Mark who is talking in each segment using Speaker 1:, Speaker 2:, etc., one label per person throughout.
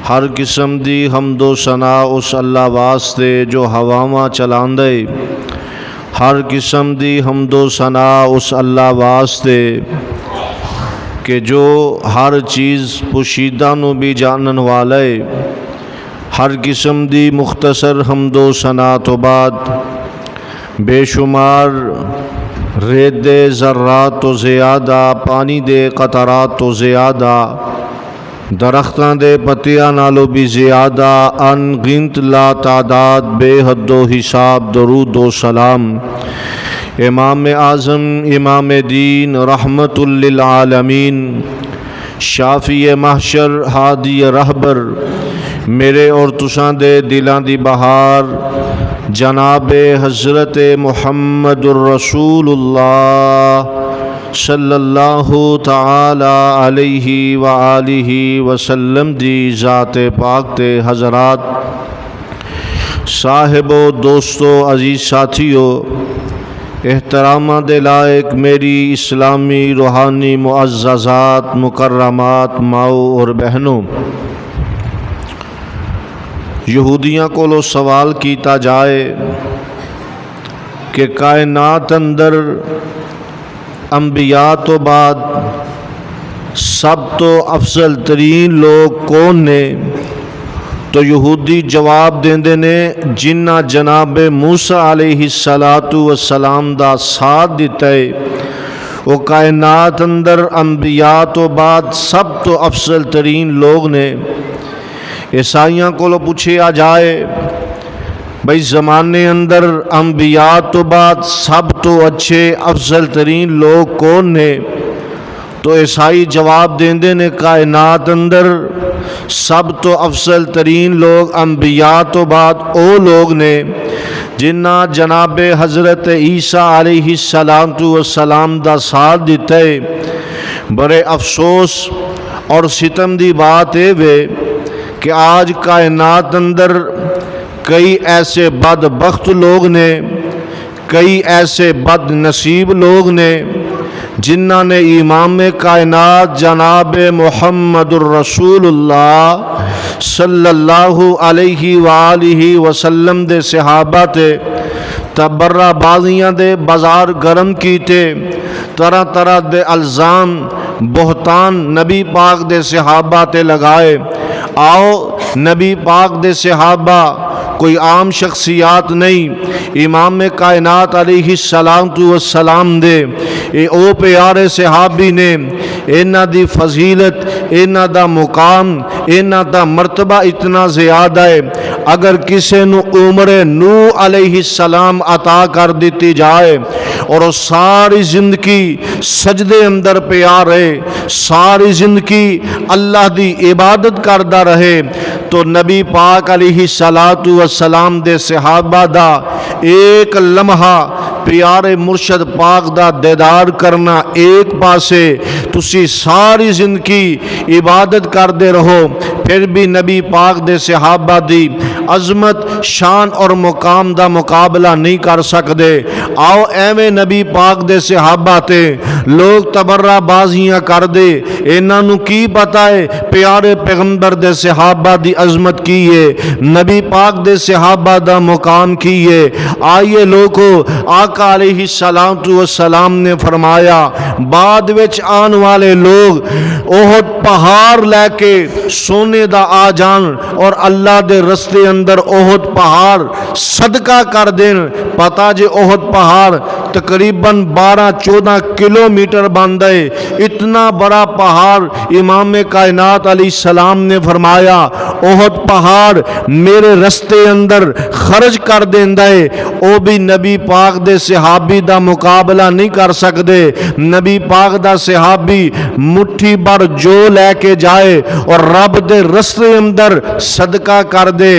Speaker 1: ہر قسم دی حمد و ثنا اس اللہ واسطے جو ہواواں چلاندے، ہر قسم دی حمد و ثنا اس اللہ واسطے کہ جو ہر چیز پوشیدہ نو بھی جانن والے۔ ہر قسم دی مختصر حمد و ثنا تو بعد بے شمار ریت دے ذرات تو زیادہ، پانی دے قطرات تو زیادہ، درختاں دے پتیاں نالو بھی زیادہ، ان گنت لا تعداد بے حد و حساب درود و سلام امام اعظم، امام دین، رحمت للعالمین، شافی محشر، ہادی رہبر، میرے اور تساں دے دلاں دی بہار جناب حضرت محمد الرسول اللہ صلی اللہ تعالی علیہ وآلہ وسلم دی ذات پاک تے حضرات، صاحبو، دوستو، عزیز ساتھیو، احترامہ دے لائق میری اسلامی روحانی معززات، مکرمات ماؤ اور بہنوں، یہودیاں کو سوال کیتا جائے کہ کائنات اندر انبیاء تو بعد سب تو افضل ترین لوگ کون نے؟ تو یہودی جواب دیندے نے جنہ جناب موسیٰ علیہ السلام دا ساتھ دیتا ہے وہ کائنات اندر انبیاء تو بعد سب تو افضل ترین لوگ نے۔ عیسائیاں کو پوچھے آ جائے بھئی زمانے اندر انبیاء تو بعد سب تو اچھے افضل ترین لوگ کون نے؟ تو عیسائی جواب دیندے نے کائنات اندر سب تو افضل ترین لوگ انبیاء تو بعد او لوگ نے جنہ جناب حضرت عیسیٰ علیہ السلام دا ساتھ دیتا ہے۔ بڑے افسوس اور ستم دی بات ہے وے کہ آج کائنات اندر کئی ایسے بدبخت لوگ نے، کئی ایسے بد نصیب لوگ نے جنہاں نے امام کائنات جناب محمد الرسول اللہ صلی اللہ علیہ وآلہ وسلم دے صحابہ تے تبرہ بازیاں دے بازار گرم کیتے، طرح طرح دے الزام بہتان نبی پاک دے صحابہ تے لگائے۔ آؤ نبی پاک دے صحابہ کوئی عام شخصیات نہیں، امام کائنات علیہ السلام دے اے او پیارے صحابی نے، انہ دی فضیلت، انہ دا مقام، انہ دا مرتبہ اتنا زیادہ ہے، اگر کسی نو عمر نوح علیہ السلام عطا کر دیتی جائے اور وہ ساری زندگی سجدے اندر پیار رہے، ساری زندگی اللہ دی عبادت کردہ رہے، تو نبی پاک علیہ السلام دے صحابہ دا ایک لمحہ پیارے مرشد پاک دا دیدار کرنا ایک پاسے، تسی ساری زندگی عبادت کردے رہو پھر بھی نبی پاک دے صحابہ دی عظمت، شان اور مقام دا مقابلہ نہیں کر سکتے۔ آؤ ایویں نبی پاک دے صحابہ تے لوگ تبرہ بازیاں کر دے، انہاں نو کی پتا ہے پیارے پیغمبر دے صحابہ دی عظمت کی ہے، نبی پاک دے صحابہ دا مقام کی ہے۔ آئیے لوگو، آقا علیہ السلام نے فرمایا بعد وچ آن والے لوگ احد پہاڑ لے کے سونے دا آ جان اور اللہ دے رستے اندر احد پہاڑ صدقہ کر دین، پتا جے احد پہاڑ تقریباً 12-14 کلومیٹر باندھا ہے، اتنا بڑا پہاڑ امام کائنات علیہ السلام نے فرمایا احد پہاڑ میرے رستے اندر خرج کر دیندہ ہے، او بھی نبی پاک دے صحابی دا مقابلہ نہیں کر سکتے۔ نبی پاک دا صحابی مٹھی بر جو لے کے جائے اور رب دے رستے اندر صدقہ کر دے،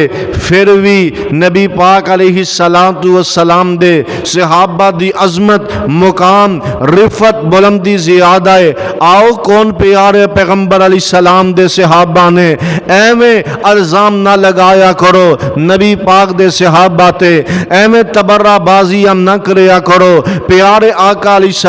Speaker 1: پھر بھی نبی پاک علیہ السلام دے صحابہ دی عظمت مقام رفت بلندی زیادہ ہے۔ آؤ کون پیارے پیغمبر علیہ السلام دے صحابہ نے ایویں الزام نہ لگایا کرو نبی پاک دے صحابہ تے، ایویں تبرہ بازی ہم نہ کریا کرو پیارے آقا علیہ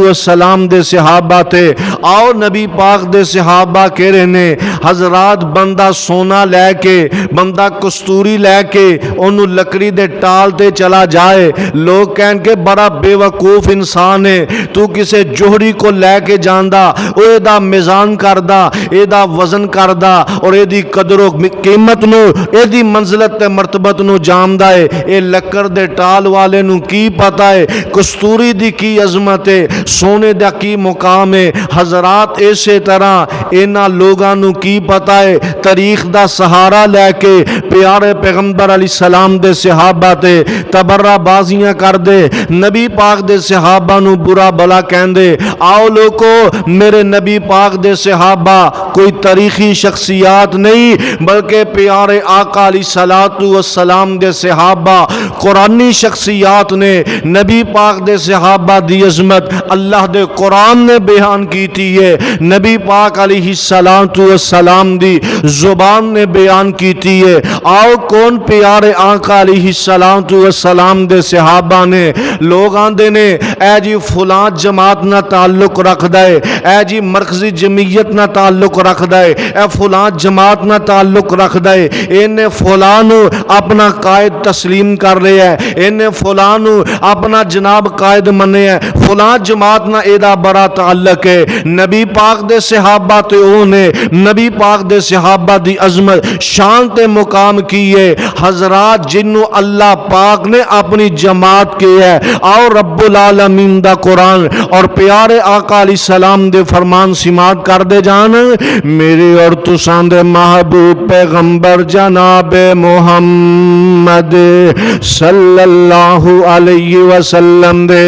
Speaker 1: السلام دے صحابہ تے۔ آؤ نبی پاک دے صحابہ کہہ رہے نے حضرات بندہ سونا لے کے بندہ کستوری لے کے انہوں لکڑی دے ٹال تے چلا جائے، لوگ کہیں کہ بڑا بے وقوف انسان ہے، تو کسے جوہری کو لے کے جاندہ او ایدہ میزان کردہ ایدہ وزن کردہ اور ایدی قدر و قیمت نو ایدی منزلت تے مرتبت نو جامدہ ہے۔ اے لکڑ دے ٹال والے نو کی پتا ہے کستوری دی کی عظمت ہے، سونے دا کی مقام ہے۔ حضرات اسی طرح اینا لوگاں نو کی پتا ہے تاریخ دا سہارا لے کے پیارے پیغمبر علیہ السلام دے صحابہ تے تبرہ بازیاں کر دے، نبی پاک دے صحابہ نو برا بلا کہن دے۔ آؤ لوگو میرے نبی پاک دے صحابہ کوئی تاریخی شخصیات نہیں بلکہ پیارے آقا علیہ السلام دے صحابہ قرآنی شخصیات نے۔ نبی پاک دے صحابہ دی عظمت اللہ دے قرآن نے بیان کی تھی ہے، نبی پاک علیہ السلام دی زبان نے بیان کی تھی ہے۔ آؤ کون پیارے آقا علیہ السلام دے صحابہ نے لوگ آندے نے اے جی فلاں جماعت نہ تعلق رکھ دائے، اے جی مرکزی جمعیت نہ تعلق رکھ دائے، اے فلاں جماعت نہ تعلق رکھ دائے، انہیں فلانو اپنا قائد تسلیم کر رہے ہیں، انہیں فلانو اپنا جناب قائد منے ہیں، فلاں جماعت نہ ایدہ بڑا تعلق ہے۔ نبی پاک دے صحابہ تے اونے نبی پاک دے صحابہ دی عظمت شان تے مقام کی ہے۔ حضرات جنو اللہ پاک نے اپنی جماعت کی ہے، آؤ رب العالمین دا قرآن اور پیارے آقا علیہ السلام دے فرمان سماعت کر دے جان۔ میری اور تساں دے محبوب پیغمبر جناب محمد صلی اللہ علیہ وسلم دے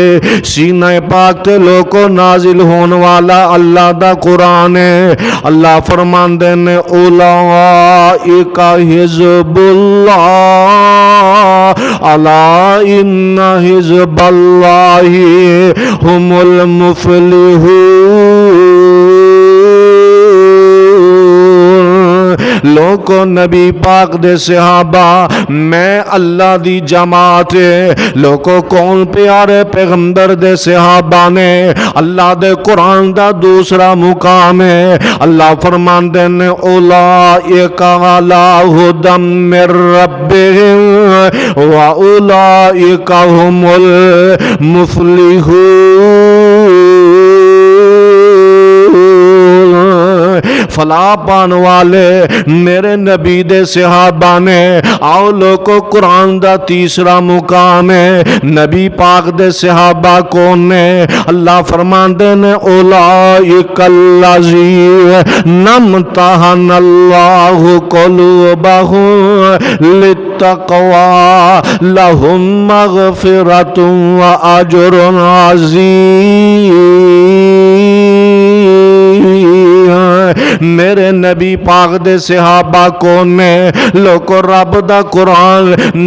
Speaker 1: سینہ پاک تے لوکو نازل ہون والا اللہ دا قرآن ہے۔ اللہ فرمان دے نے اولئک حزب اللہ الا ان حزب اللہ هم المفلحون۔ لوگو نبی پاک دے صحابہ میں اللہ دی جماعت لوگو کون پیارے پیغمبر دے صحابہ نے اللہ دے قرآن دا دوسرا مقام ہے۔ اللہ فرمان دے نے اولئک علی ھدی من ربہم واولئک ھم المفلحون۔ فلاح پان والے میرے نبی دے صحابہ نے۔ آؤ لوگو قرآن دا تیسرا مقام ہے، نبی پاک دے صحابہ کون نے؟ اللہ فرمان دے نے اولئک الذین امتحن اللہ قلوبہم للتقوی لہم مغفرۃ واجر عظیم۔ میرے نبی پاک دے صحابہ کون نے؟ لوگو رب دا قرآن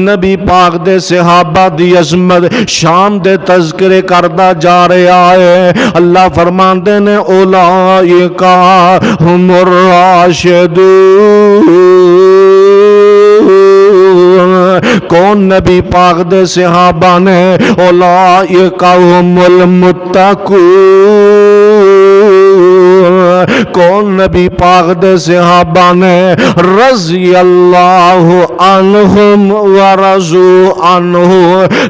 Speaker 1: نبی پاک دے صحابہ دی عظمت شان دے تذکرے کردہ جا رہا ہے۔ اللہ فرمان دے نے اولئک ھم الراشدون۔ کون نبی پاک دے صحابہ نے؟ اولئک ھم المتقون۔ کون نبی پاک دے صحابہ نے؟ رضی اللہ عنہم ورضوا عنہ۔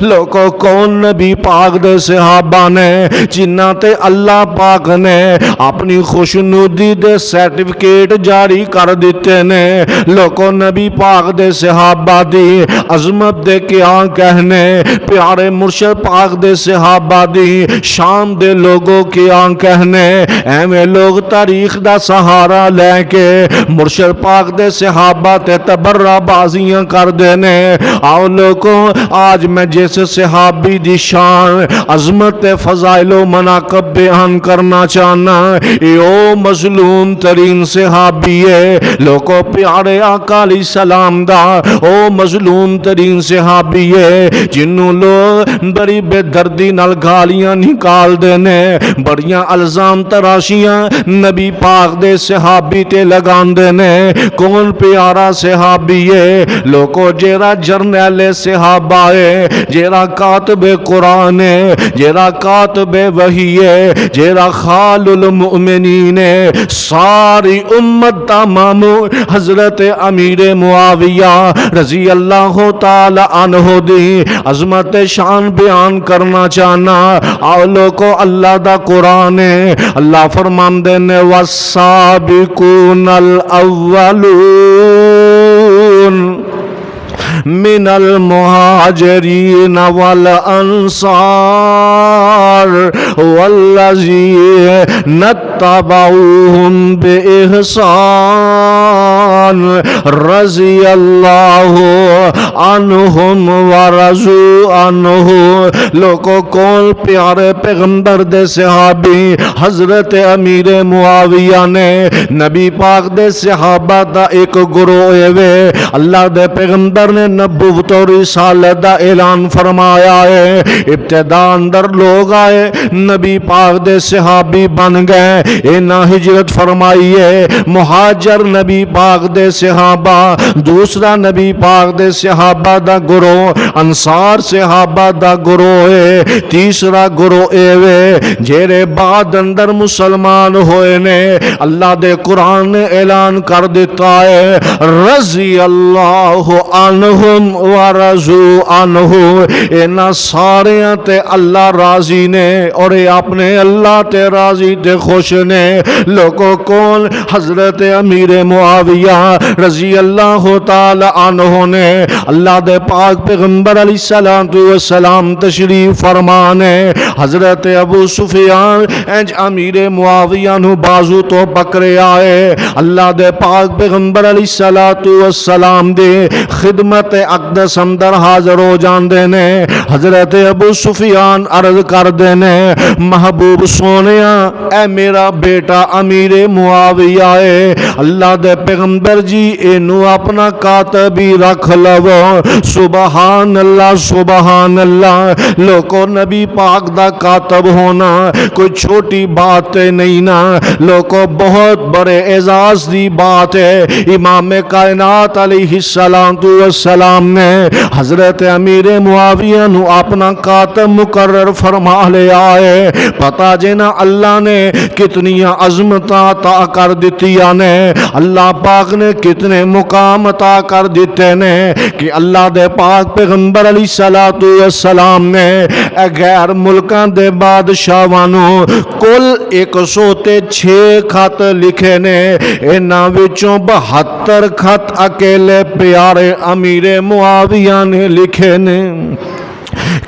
Speaker 1: لوگو کون نبی پاک دے صحابہ نے جنہ تے اللہ پاک نے اپنی خوشنودی دے سرٹیفکیٹ جاری کر دیتے نے۔ لوگو نبی پاک دے صحابہ دی عظمت دے کیا کہنے، پیارے مرشد پاک دے صحابہ دی شان دے لوگوں کیا کہنے۔ ایویں لوگ تاریخ دا سہارا لے کے مرشد پاک دے صحابہ تے تبرہ بازیاں کر دینے. آؤ لوگوں آج میں جس صحابی دی شان عظمت فضائل و مناقب بیان کرنا چاہنا یہ او مظلوم ترین صحابی ہے. لوگوں پیارے آقا علیہ السلام دا او مظلوم ترین صحابی ہے جنہوں لوگ بڑی بے دردی نال گالیاں نکال دینے, بڑیاں الزام تراشیاں نبی پاک دے صحابی تے لگان دینے. کون پیارا صحابی ہے لوگوں جیرا جرنیل صحابہ ہے, جیرا کاتب قرآن ہے, جیرا کاتب وحی ہے, جیرا خال المؤمنین ہے. ساری امت تمام حضرت امیر معاویہ رضی اللہ تعالی عنہ دی عظمت شان بیان کرنا چاہنا. آؤ لوگو اللہ دا قرآن ہے, اللہ فرماندے نے والسابقون الاولون من المہاجرین والانصار والذین اتبعوہم بإحسان رضی اللہ عنہم ورضوا عنہ. لوگوں کون پیارے پیغمبر دے صحابی حضرت امیر معاویہ نے نبی پاک دے صحابہ دا ایک گروہ وے اللہ دے پیغمبر نے نبوت و رسالت دا اعلان فرمایا ہے. ابتدا اندر لوگ آئے نبی پاک دے صحابی بن گئے, اینا ہجرت فرمائی ہے. مہاجر نبی پاک دے صحابہ, دوسرا نبی پاک دے صحابہ دا گروہ انصار صحابہ دا گروہ ہے, تیسرا گروہ وے جیرے بعد اندر مسلمان ہوئے نے. اللہ دے قرآن نے اعلان کر دیتا ہے رضی اللہ عنہم ورضوا عنہ. اینا ساریاں تے اللہ راضی نے اور اپنے اللہ تے راضی تے خوش نے. لوگوں کون حضرت امیر معاویہ رضی اللہ تعالی عنہ نے اللہ دے پاک پیغمبر علیہ السلام تشریف فرمانے. حضرت ابو سفیان انج امیر معاویہ نو بازو تو پکڑے آئے, اللہ دے پاک پیغمبر علیہ السلام دے خدمت اقدس اندر حاضر ہو جان دینے. حضرت ابو سفیان عرض کر دینے محبوب سونیا اے میرا بیٹا امیر معاویہ ہے, اللہ دے پیغمبر جی اینو اپنا کاتبی رکھ لو. سبحان اللہ سبحان اللہ. لوگوں نبی پاک دا کاتب ہونا کوئی چھوٹی بات نہیں نا, لوگوں بہت بڑے اعزاز دی بات ہے. امام کائنات علیہ السلام نے حضرت امیر معاویہ نو اپنا کاتب مقرر فرما لیا ہے. پتا جنا اللہ نے کتنی عظمت عطا کر دیتیاں نے, اللہ پاک نے کتنے مقام عطا کر دیتے نے کہ اللہ دے پاک پیغمبر علیہ السلام نے غیر ملکان دے بادشاہانوں کل 106 خط لکھے نے. انہاں وچوں 72 خط اکیلے پیارے امیر معاویہ نے لکھے نے.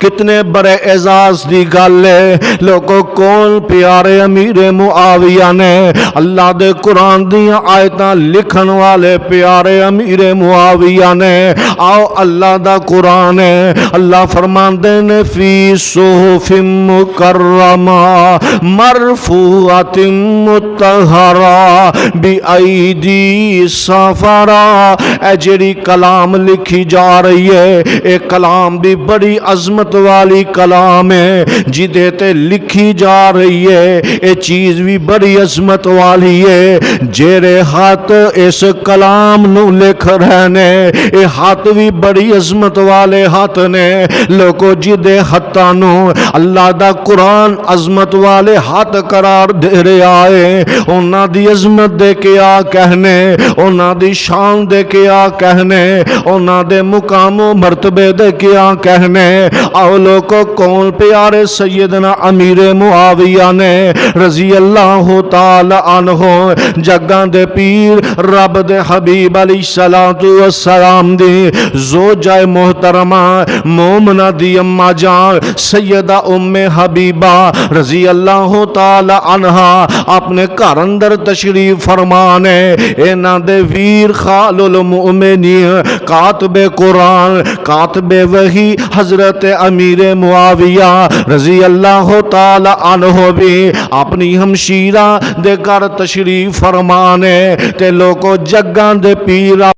Speaker 1: کتنے بڑے اعزاز دی گل ہے. لوگوں کون پیارے امیر معاویہ نے اللہ دے قرآن دیاں آیتاں لکھن والے پیارے امیر معاویہ نے. آؤ اللہ دا قرآن ہے, اللہ فرماندے نے فی صحف مکرمہ مرفوعۃ مطہرہ بایدی سفرہ. اے جڑی کلام لکھی جا رہی ہے اے کلام بھی بڑی عظمت والی کلام ہے, جدے تے لکھی جا رہی ہے اے چیز بھی بڑی عظمت والی ہے. جیرے ہاتھ اس کلام نو لکھ رہے نے اے ہاتھ بھی بڑی عظمت والے ہاتھ نے. لوگو جدے ہاتھاں نو اللہ دا قرآن عظمت والے ہاتھ قرار دے رہا ہے, انہاں دی عظمت دے کے آ کہنے, انہاں دی شان دے کے آ کہنے, انہاں دے مقام و مرتبے دے کے آ کہنے. او لوگو کون پیارے سیدنا امیر معاویہ نے رضی اللہ تعالی عنہ جگاں دے پیر رب دے حبیب علیہ السلام دی زوجہ محترمہ مومنہ دی اماں جان سیدہ ام حبیبہ رضی اللہ تعالی عنہ اپنے گھر اندر تشریف فرمانے اینا دے ویر خال المؤمنین کاتب قرآن کاتب وحی حضرت امیر معاویہ رضی اللہ تعالی عنہ بھی اپنی ہمشیرہ دے گھر تشریف فرمانے تے لوگوں جگاں دے پیرہ